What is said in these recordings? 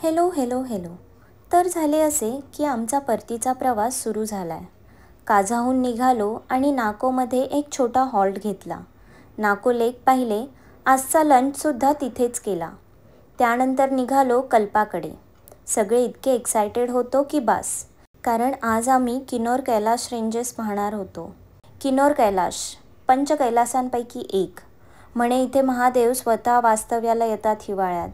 Hello hello hello. तर झाले असे की आमचा परतीचा प्रवास सुरू झाला आहे. काझाहून निघालो आणि नाकोमध्ये एक छोटा हॉल्ट घेतला. नाको लेक पाहिले. आजचा लंचसुद्धा तिथेच केला. त्यानंतर निघालो कल्पाकडे. सगळे इतके एक्सायटेड होतो की बास, कारण आज आम्ही किन्नौर कैलाश रेंजेस पाहणार होतो. किन्नौर कैलाश पंच कैलासांपैकी एक. म्हणे इथे महादेव स्वतः वास्तव्याला येतात हिवाळ्यात.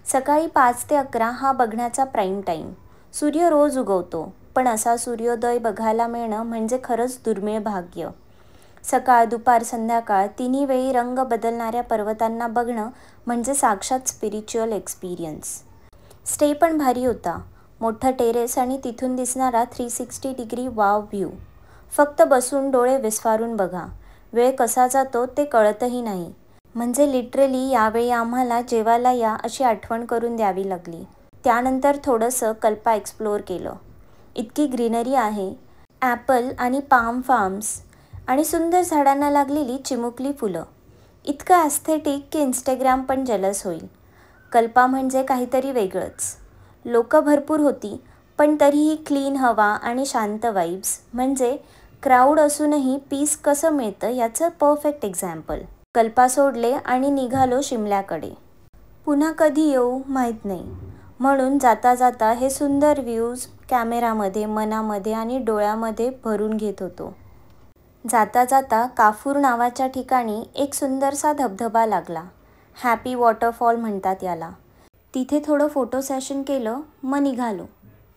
सकाळी 5 ते 11 हा बघण्याचा प्राईम टाईम. सूर्य रोज उगवतो, पण असा सूर्योदय बघायला मिळणं म्हणजे खरंच दुर्मिळ भाग्य. सकाळ, दुपार, संध्याकाळ तिन्ही वेळी रंग बदलणाऱ्या पर्वतांना बघणं म्हणजे साक्षात स्पिरिच्युअल एक्सपिरियन्स. स्टे पण भारी होता. मोठं टेरेस आणि तिथून दिसणारा 360 डिग्री वाव व्ह्यू. फक्त बसून डोळे विस्फारून बघा. वेळ कसा जातो ते कळतही नाही. म्हणजे लिटरली यावेळी आम्हाला जेवायला या अशी आठवण करून द्यावी लागली. त्यानंतर थोडंसं कल्पा एक्सप्लोअर केलं. इतकी ग्रीनरी आहे. ॲपल आणि पाम फार्म्स आणि सुंदर झाडांना लागलेली चिमुकली फुलं. इतकं ॲस्थेटिक की इंस्टाग्राम पण जेलस होईल. कल्पा म्हणजे काहीतरी वेगळंच. लोकं भरपूर होती, पण तरीही क्लीन हवा आणि शांत वाईब्स. म्हणजे क्राऊड असूनही पीस कसं मिळतं याचं परफेक्ट एक्झॅम्पल. कल्पा सोडले आणि निघालो शिमल्याकडे. पुन्हा कधी येऊ माहीत नाही, म्हणून जाता जाता हे सुंदर व्ह्यूज कॅमेरामध्ये, मनामध्ये आणि डोळ्यामध्ये भरून घेत होतो. जाता जाता काफूर नावाच्या ठिकाणी एक सुंदरसा धबधबा लागला. हॅपी वॉटरफॉल म्हणतात याला. तिथे थोडं फोटो सेशन केलं, मग निघालो.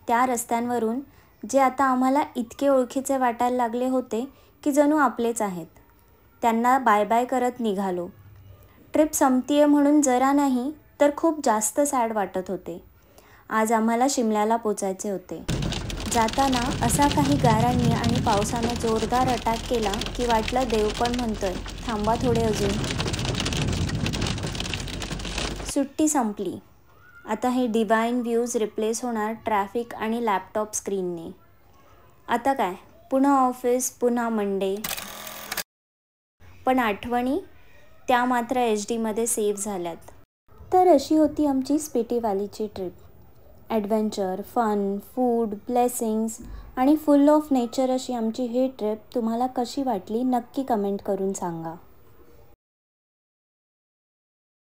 त्या रस्त्यांवरून जे आता आम्हाला इतके ओळखीचे वाटायला लागले होते की जणू आपलेच आहेत. त्यांना बाय बाय करत निघालो. ट्रिप संपतीये म्हणून जरा नाही तर खूप जास्त सॅड वाटत होते. आज आम्हाला शिमल्याला पोचायचे होते. जाताना असा काही गारांनी आणि पावसानं जोरदार अटॅक केला की वाटलं देव पण म्हणतोय, थांबा थोडे अजून. सुट्टी संपली. आता हे डिवाइन व्ह्यूज रिप्लेस होणार ट्रॅफिक आणि लॅपटॉप स्क्रीनने. आता काय, पुन्हा ऑफिस, पुन्हा मंडे. पण आठवणी त्या मात्र HD मध्ये सेव्ह झाल्यात. तर अशी होती आमची स्पिटी व्हॅलीची trip. Adventure, fun, food, blessings आणि फुल ऑफ नेचर अशी आमची ही ट्रिप तुम्हाला कशी वाटली नक्की कमेंट करून सांगा.